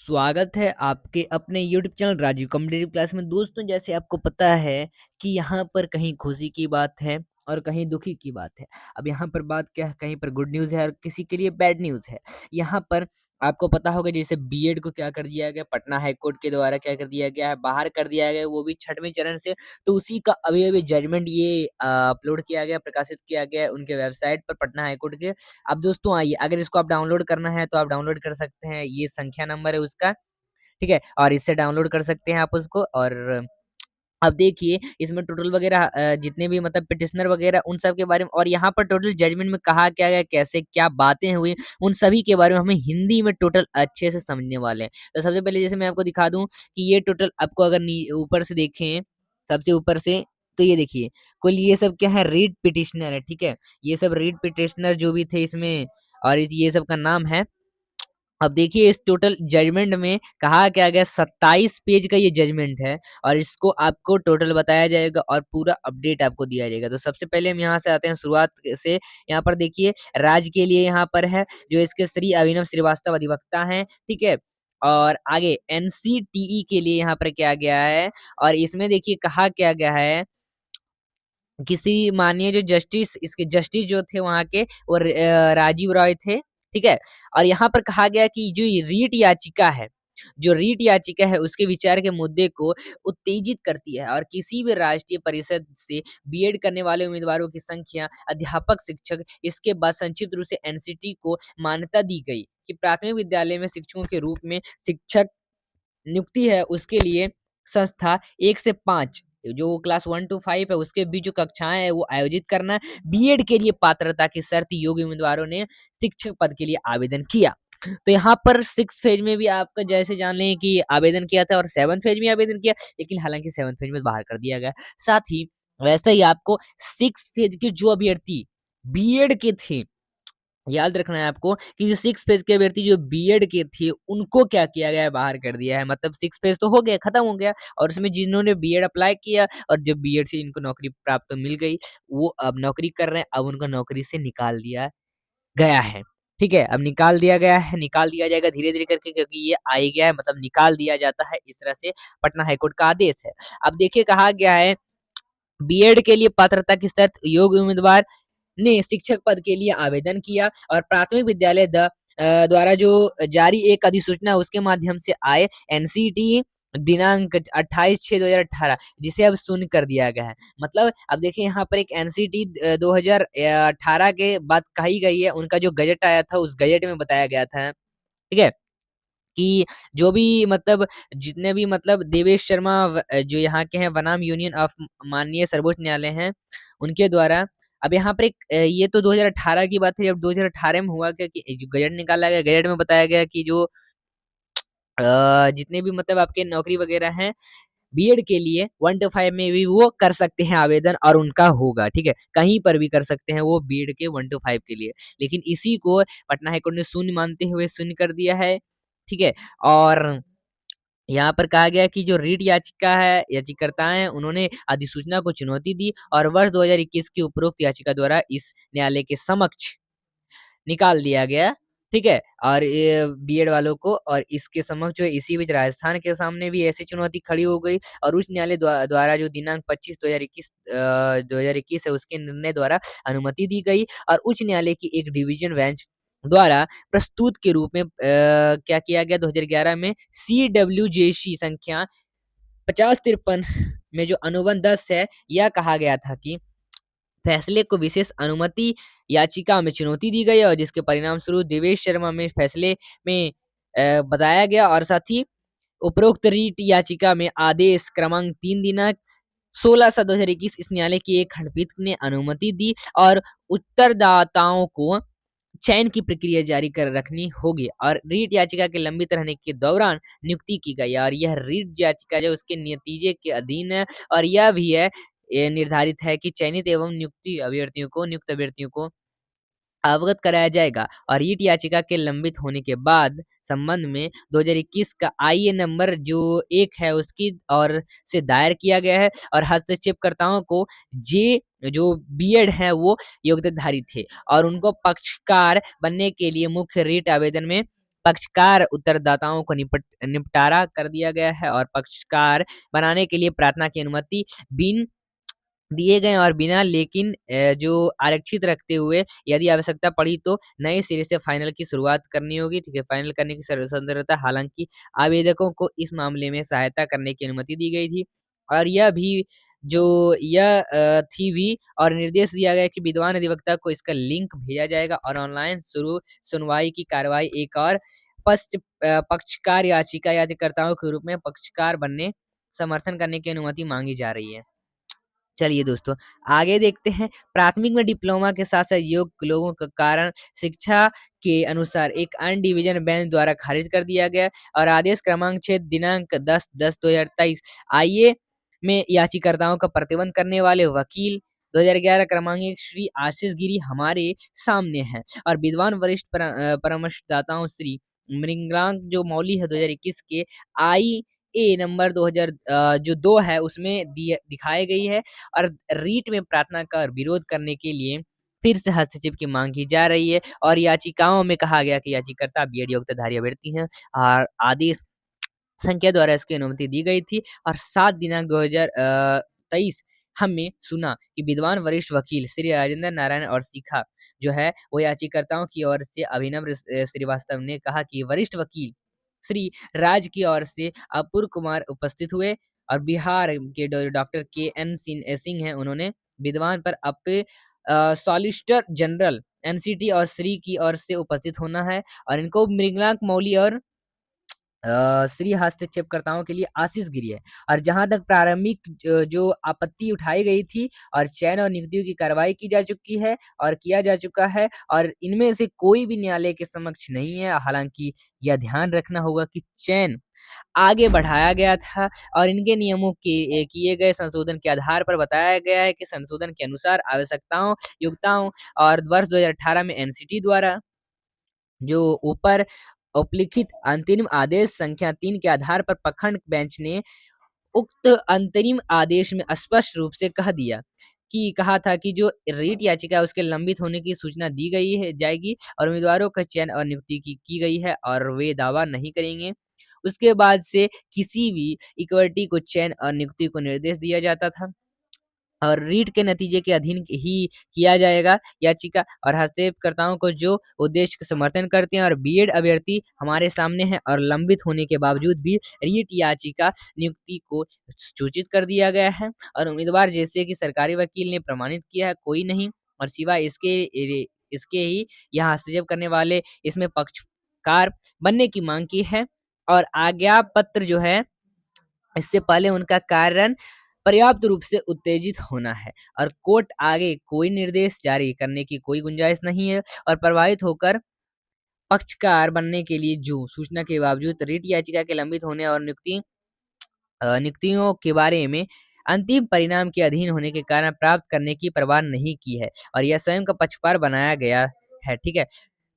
स्वागत है आपके अपने YouTube channel Rajeev competitive class में। दोस्तों, जैसे आपको पता है कि यहाँ पर कहीं खुशी की बात है और कहीं दुखी की बात है। अब यहाँ पर बात क्या है, कहीं पर गुड न्यूज़ है और किसी के लिए बैड न्यूज़ है। यहाँ पर आपको पता होगा, जैसे बीएड को क्या कर दिया गया, पटना हाई कोर्ट के द्वारा क्या कर दिया गया है, बाहर कर दिया गया है, वो भी 6वें चरण से। तो उसी का अभी-अभी जजमेंट ये अपलोड किया गया, प्रकाशित किया गया है उनके वेबसाइट पर, पटना हाई कोर्ट के। अब दोस्तों आइए, अगर इसको आप डाउनलोड करना है तो आप डाउनलोड कर सकते हैं, ये संख्या नंबर है उसका, ठीक है? और इससे डाउनलोड कर सकते हैं आप उसको। और अब देखिए, इसमें टोटल वगैरह जितने भी मतलब पिटिशनर वगैरह उन सब के बारे में, और यहाँ पर टोटल जजमेंट में कहा क्या गया, कैसे क्या बातें हुई, उन सभी के बारे में हमें हिंदी में टोटल अच्छे से समझने वाले हैं। तो सबसे पहले जैसे मैं आपको दिखा दूं कि ये टोटल आपको अगर ऊपर से देखें, सबसे ऊपर से, तो ये देखिए कुल ये सब क्या है, रीट पिटिशनर है, ठीक है? ये सब रीट पिटिशनर जो भी थे इसमें, और ये सब का नाम है। अब देखिए, इस टोटल जजमेंट में कहा क्या गया, 27 पेज का ये जजमेंट है और इसको आपको टोटल बताया जाएगा और पूरा अपडेट आपको दिया जाएगा। तो सबसे पहले हम यहाँ से आते हैं शुरुआत से। यहाँ पर देखिए, राज्य के लिए यहाँ पर है जो इसके श्री अभिनव श्रीवास्तव अधिवक्ता हैं, ठीक है? और आगे एनसीटीई के लिए यहाँ पर क्या गया है, और इसमें देखिए कहा क्या गया है, किसी माननीय जो जस्टिस, इसके जस्टिस जो थे वहाँ के, वो राजीव रॉय थे, ठीक है? और यहाँ पर कहा गया कि जो ये रीट याचिका है उसके विचार के मुद्दे को उत्तेजित करती है और किसी भी राष्ट्रीय परिषद से बीएड करने वाले उम्मीदवारों की संख्या, अध्यापक, शिक्षक, इसके बाद संक्षिप्त रूप से एनसीटी को मान्यता दी गई कि प्राथमिक विद्यालय में शिक्षकों के रूप में शिक्षक नियुक्ति है, उसके लिए संस्था 1 से 5, जो क्लास 1 टू 5 है उसके बीच जो कक्षाएँ हैं वो आयोजित करना। बीएड के लिए पात्रता की शर्त योग्य उम्मीदवारों ने शिक्षक पद के लिए आवेदन किया। तो यहाँ पर 6th फेज में भी आपका जैसे जान लें कि आवेदन किया था और 7th फेज में आवेदन किया, लेकिन हालाँकि 7th फेज में बाहर कर दिया गया। साथ ही वैसे ही आपको 6th फेज के जो अभ्यर्थी बीएड के थे, याद रखना है आपको कि जो 6 फेज के अभ्यर्थी जो बीएड के थे, उनको क्या किया गया है, बाहर कर दिया है। मतलब 6 फेज तो हो गया, खत्म हो गया, और उसमें जिन्होंने बीएड अप्लाई किया और जब बीएड से इनको नौकरी प्राप्त तो मिल गई, वो अब नौकरी कर रहे हैं, अब उनको नौकरी से निकाल दिया गया है। ठीक है? अब निकाल दिया गया है, निकाल दिया जाएगा धीरे-धीरे करके, क्योंकि ये आ ही गया है, मतलब निकाल दिया जाता है, इस तरह से पटना हाई कोर्ट का आदेश है। अब देखिए कहा गया है, बीएड के लिए पात्रता की शर्त योग्य उम्मीदवार ने शिक्षक पद के लिए आवेदन किया और प्राथमिक विद्यालय द्वारा जो जारी एक अधिसूचना उसके माध्यम से आए एनसीटी दिनांक 28/6/2018, जिसे अब शून्य कर दिया गया है। मतलब अब देखिए यहाँ पर एक एनसीटी 2018 के बाद कही गई है, उनका जो गजट आया था उस गजट में बताया गया था, ठीक है? कि जो भी मतलब जितने भी मतलब देवेश शर्मा जो यहाँ के हैं बनाम यूनियन ऑफ माननीय सर्वोच्च न्यायालय हैं, उनके द्वारा अब यहाँ पर एक ये तो 2018 की बात है। जब 2018 में हुआ क्या कि जो गजट निकाला गया, गजट में बताया गया कि जो जितने भी मतलब आपके नौकरी वगैरह हैं बीएड के लिए 1 टू 5 में भी वो कर सकते हैं आवेदन और उनका होगा, ठीक है? कहीं पर भी कर सकते हैं वो बीएड के 1 टू 5 के लिए। लेकिन इसी को पटना हाई कोर्ट ने शून्य मानते हुए शून्य कर दिया है, ठीक है? और यहाँ पर कहा गया कि जो रीट याचिका है, याचिकाकर्ता हैं, उन्होंने अधिसूचना को चुनौती दी और वर्ष 2021 की उपरोक्त याचिका द्वारा इस न्यायालय के समक्ष निकाल दिया गया, ठीक है? और ये बीएड वालों को, और इसके समक्ष जो है इसी बीच राजस्थान के सामने भी ऐसी चुनौती खड़ी हो गई और उच्च न्यायालय द्वारा जो दिनांक 25/2021 है उसके निर्णय द्वारा अनुमति दी गई और उच्च न्यायालय की एक डिवीजन बेंच द्वारा प्रस्तुत के रूप में क्या किया गया, 2011 में सीडब्ल्यूजेसी संख्या 5053 में जो अनुबंध 10 है, यह कहा गया था कि फैसले को विशेष अनुमति याचिका में चुनौती दी गई और जिसके परिणाम स्वरूप देवेश शर्मा में फैसले में बताया गया, और साथ ही उपरोक्त रीट याचिका में आदेश क्रमांक 3 दिनांक 16/7/2021 इस न्यायालय की एक खंडपीठ ने अनुमति दी और उत्तरदाताओं को चयन की प्रक्रिया जारी कर रखनी होगी और रीट याचिका के लंबित रहने के दौरान नियुक्ति की गई और यह रीट याचिका जो उसके नतीजे के अधीन है और यह भी है, ये निर्धारित है कि चयनित एवं नियुक्त अभ्यर्थियों को अवगत कराया जाएगा और रीट याचिका के लंबित होने के बाद संबंध में 2021 का आईए नंबर जो 1 है उसकी और से दायर किया गया है और हस्तक्षेपकर्ताओं को जे जो बीएड है वो योग्यताधारी थे और उनको पक्षकार बनने के लिए मुख्य रीट आवेदन में पक्षकार उत्तरदाताओं को निपटारा कर दिया गया है और पक्षकार बनाने के लिए प्रार्थना की अनुमति बिन दिए गए और बिना लेकिन जो आरक्षित रखते हुए यदि आवश्यकता पड़ी तो नए सिरे से फाइनल की शुरुआत करनी होगी। ठीक है, फाइनल करने की स्वतंत्रता, हालांकि आवेदकों को इस मामले में सहायता करने की अनुमति दी गई थी और यह भी जो यह थी भी और निर्देश दिया गया कि विद्वान अधिवक्ता को इसका लिंक भेजा जाएगा और ऑनलाइन शुरू सुनवाई की कार्रवाई एक और पक्षकार याचिका याचिकाकर्ताओं के रूप में पक्षकार बनने समर्थन करने की अनुमति मांगी जा रही है। चलिए दोस्तों, आगे देखते हैं। प्राथमिक में डिप्लोमा के साथ साथ योग्य लोगों का कारण शिक्षा के अनुसार एक अन्य डिवीजन बेंच द्वारा खारिज कर दिया गया और आदेश क्रमांक 6 दिनांक 10/10/2023 आईए में याचिकाकर्ताओं का प्रतिबंध करने वाले वकील 2011 क्रमांक 1 श्री आशीष गिरी हमारे सामने हैं और विद्वान वरिष्ठ परामर्शदाताओं श्री मृगांक जो मौली है 2021 के आई ए नंबर 2000 जो 2 है उसमें दिखाई गई है और रीट में प्रार्थना का विरोध करने के लिए फिर से हस्तक्षेप की मांग की जा रही है और याचिकाओं में कहा गया कि याचिकाकर्ता बीएड योग्यताधारी अभ्यर्थी हैं और आदेश संख्या द्वारा इसकी अनुमति दी गई थी और 7 दिनांक 2023 हमने सुना कि विद्वान वरिष्ठ वकील श्री राजेंद्र नारायण और शिखा जो है वो याचिकाकर्ताओं की ओर से अभिनव श्रीवास्तव ने कहा कि वरिष्ठ वकील श्री राज की ओर से अपूर्व कुमार उपस्थित हुए और बिहार के डॉक्टर के एन सिंह हैं, उन्होंने विद्वान पर सॉलिसिटर जनरल एनसीटी और श्री की ओर से उपस्थित होना है और इनको मृगांक मौली और श्री हस्तक्षेपकर्ताओं के लिए आशीष गिरी है और जहां तक प्रारंभिक जो आपत्ति उठाई गई थी और चयन और नियुक्तियों की कार्रवाई की जा चुकी है और किया जा चुका है और इनमें से कोई भी न्यायालय के समक्ष नहीं है। हालांकि यह ध्यान रखना होगा कि चयन आगे बढ़ाया गया था और इनके नियमों के किए गए संशोधन के आधार पर बताया गया है कि संशोधन के अनुसार आवश्यकताओं योग्यताओं और वर्ष 2018 में एनसीटी द्वारा जो ऊपर उपलिखित अंतरिम आदेश संख्या 3 के आधार पर प्रखंड बेंच ने उक्त अंतरिम आदेश में स्पष्ट रूप से कहा था कि जो रीट याचिका है उसके लंबित होने की सूचना दी गई है जाएगी और उम्मीदवारों का चयन और नियुक्ति की गई है और वे दावा नहीं करेंगे। उसके बाद से किसी भी इक्विटी को चयन और नियुक्ति को निर्देश दिया जाता था और रीट के नतीजे के अधीन ही किया जाएगा याचिका और हस्तक्षेपकर्ताओं को जो उद्देश्य का समर्थन करते हैं और बीएड अभ्यर्थी हमारे सामने हैं और लंबित होने के बावजूद भी रीट याचिका नियुक्ति को सूचित कर दिया गया है और उम्मीदवार जैसे कि सरकारी वकील ने प्रमाणित किया है कोई नहीं और सिवाय इसके ही यहाँ हस्तक्षेप करने वाले इसमें पक्षकार बनने की मांग की है और आज्ञा पत्र जो है इससे पहले उनका कारण पर्याप्त रूप से उत्तेजित होना है और कोर्ट आगे कोई निर्देश जारी करने की कोई गुंजाइश नहीं है और प्रभावित होकर पक्षकार बनने के लिए जो सूचना के बावजूद रीट याचिका के लंबित होने और नियुक्तियों के बारे में अंतिम परिणाम के अधीन होने के कारण प्राप्त करने की परवाह नहीं की है और यह स्वयं का पक्षकार बनाया गया है। ठीक है,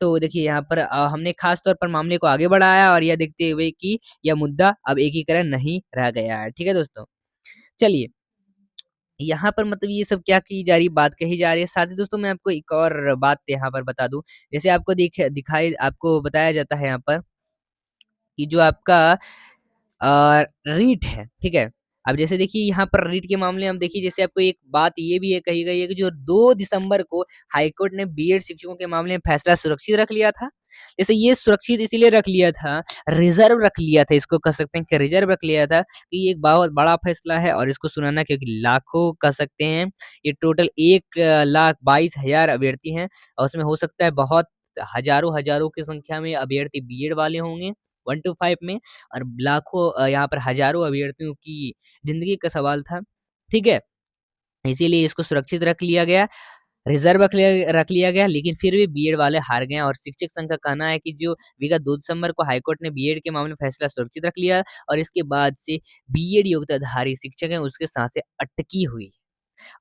तो देखिए यहाँ पर हमने खास तौर पर मामले को आगे बढ़ाया और यह देखते हुए कि यह मुद्दा अब एकीकरण नहीं रह गया है। ठीक है दोस्तों, चलिए यहाँ पर मतलब ये सब क्या की जा रही बात कही जा रही है। साथ ही दोस्तों मैं आपको एक और बात यहाँ पर बता दूं, जैसे आपको दिखाई आपको बताया जाता है यहाँ पर कि जो आपका रीट है, ठीक है। अब जैसे देखिए यहाँ पर रीट के मामले में हम देखिए जैसे आपको एक बात ये भी है कही गई है कि जो 2 दिसंबर को हाईकोर्ट ने बीएड शिक्षकों के मामले में फैसला सुरक्षित रख लिया था। जैसे ये सुरक्षित इसीलिए रख लिया था, रिजर्व रख लिया था, इसको कह सकते हैं कि रिजर्व रख लिया था कि ये एक बहुत बड़ा फैसला है और इसको सुनाना क्योंकि लाखों कह सकते हैं, ये टोटल 1,22,000 अभ्यर्थी हैं और उसमें हो सकता है बहुत हजारों की संख्या में अभ्यर्थी बीएड वाले होंगे 1 to 5 में और लाखों यहाँ पर हजारों अभ्यर्थियों की जिंदगी का सवाल था। ठीक है, इसीलिए इसको सुरक्षित रख लिया गया, रिजर्व रख लिया गया, लेकिन फिर भी बीएड वाले हार गए और शिक्षक संघ का कहना है कि जो विगत 2 दिसंबर को हाईकोर्ट ने बीएड के मामले में फैसला सुरक्षित रख लिया और इसके बाद से बीएड योग्यताधारी शिक्षक हैं उसके सांसें अटकी हुई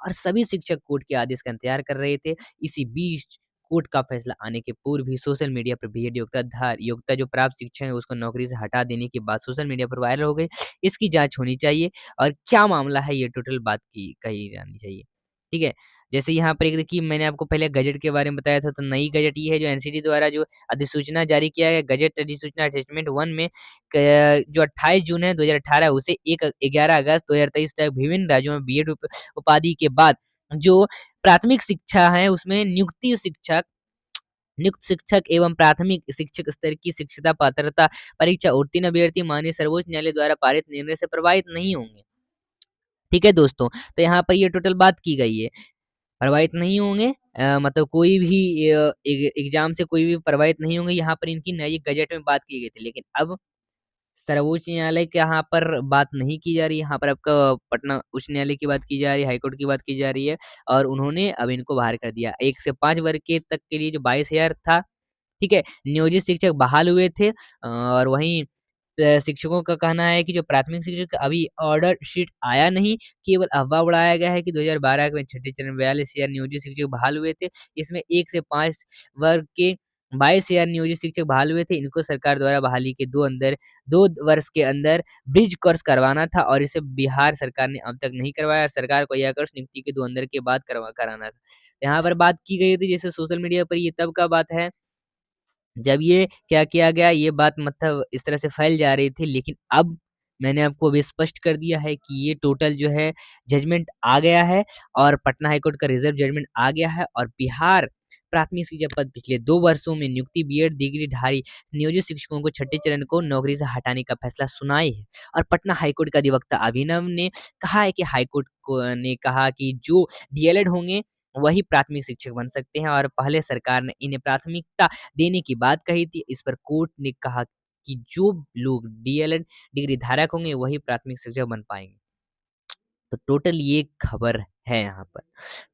और सभी शिक्षक कोर्ट के आदेश का इंतजार कर रहे थे। इसी बीच कोर्ट का फैसला आने के पूर्व ही सोशल मीडिया पर बीएड योग्यता जो प्राप्त शिक्षक है उसको नौकरी से हटा देने की बात सोशल मीडिया पर वायरल हो गई। इसकी जांच होनी चाहिए और क्या मामला है ये टोटल बात की कही जानी चाहिए। ठीक है, जैसे यहाँ पर एक देखिए मैंने आपको पहले गजेट के बारे में बताया था, तो नई गजेट ये है जो एनसीटी द्वारा जो अधिसूचना जारी किया गया, गजेट अधिसूचना अटैचमेंट 1 में जो 28 जून है 2018 उसे 11 अगस्त 2023 तक विभिन्न राज्यों में बीएड उपाधि के बाद जो प्राथमिक शिक्षा है उसमें नियुक्त शिक्षक एवं प्राथमिक शिक्षक स्तर की शिक्षता पात्रता परीक्षा उत्तीर्ण अभ्यर्थी माननीय सर्वोच्च न्यायालय द्वारा पारित निर्णय से प्रभावित नहीं होंगे। ठीक है दोस्तों, तो यहाँ पर ये टोटल बात की गई है, प्रभावित नहीं होंगे, मतलब कोई भी एग्जाम से कोई भी प्रभावित नहीं होंगे, यहाँ पर इनकी नई गजेट में बात की गई थी। लेकिन अब सर्वोच्च न्यायालय के यहाँ पर बात नहीं की जा रही है, यहाँ पर आपका पटना उच्च न्यायालय की बात की जा रही है, हाईकोर्ट की बात की जा रही है और उन्होंने अब इनको बाहर कर दिया। 1 से 5 वर्ग के तक के लिए जो 22,000 था, ठीक है? नियोजित शिक्षक बहाल हुए थे और वहीं शिक्षकों का कहना है कि जो प्राथमिक शिक्षक का अभी ऑर्डर शीट आया नहीं, केवल अफवाह उड़ाया गया है कि 2012 में छठे चरण में 42,000 नियोजित शिक्षक बहाल हुए थे। इसमें 1 से 5 वर्ग के 22,000 नियोजित शिक्षक बहाल हुए थे। इनको सरकार द्वारा बहाली के 2 वर्ष के अंदर ब्रिज कोर्स करवाना था और इसे बिहार सरकार ने अब तक नहीं करवाया और सरकार को यह कोर्स नियुक्ति के 2 अंदर के बाद कराना था। यहाँ पर बात की गई थी जैसे सोशल मीडिया पर ये तब का बात है जब ये क्या किया गया, ये बात मतलब इस तरह से फैल जा रही थी, लेकिन अब मैंने आपको अभी स्पष्ट कर दिया है कि ये टोटल जो है जजमेंट आ गया है और पटना हाई कोर्ट का रिजर्व जजमेंट आ गया है और बिहार प्राथमिक शिक्षक पद पिछले 2 वर्षों में नियुक्ति बीएड डिग्रीधारी नियोजित शिक्षकों को छठे चरण को नौकरी से हटाने का फैसला सुनाई है और पटना हाई कोर्ट का अधिवक्ता अभिनव ने कहा है कि हाई कोर्ट को ने कहा कि जो डीएलएड होंगे वही प्राथमिक शिक्षक बन सकते हैं और पहले सरकार ने इन्हें प्राथमिकता देने की बात कही थी। इस पर कोर्ट ने कहा कि जो लोग डीएलएड डिग्री धारक होंगे वही प्राथमिक शिक्षक बन पाएँगे। तो टोटल ये खबर है यहाँ पर।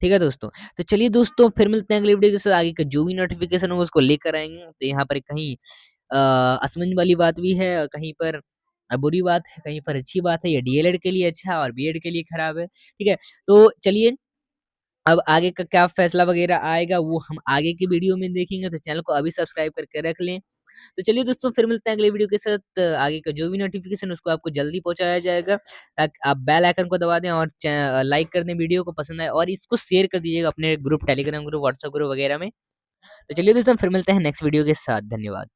ठीक है दोस्तों? तो चलिए दोस्तों फिर मिलते हैं अगली वीडियो के साथ आगे का जो भी नोटिफ़िकेशन होगा उसको लेकर आएँगे। तो यहाँ पर कहीं असमंजस वाली बात भी है और कहीं पर बुरी बात है, कहीं पर अच्छी बात है। ये डीएलएड के लिए अच्छा है और बीएड के लिए खराब है। ठीक है? तो चलिए अब आगे का क्या फैसला वगैरह आएगा वो हम आगे की वीडियो में देखेंगे, तो चैनल को अभी सब्सक्राइब करके रख लें। तो चलिए दोस्तों फिर मिलते हैं अगले वीडियो के साथ आगे का जो भी नोटिफ़िकेशन उसको आपको जल्दी पहुँचाया जाएगा। आप बेल आइकन को दबा दें और लाइक कर दें वीडियो को पसंद आए और इसको शेयर कर दीजिएगा अपने group Telegram group, WhatsApp group वगैरह में। तो चलिए दोस्तों फिर मिलते हैं नेक्स्ट वीडियो के साथ। धन्यवाद।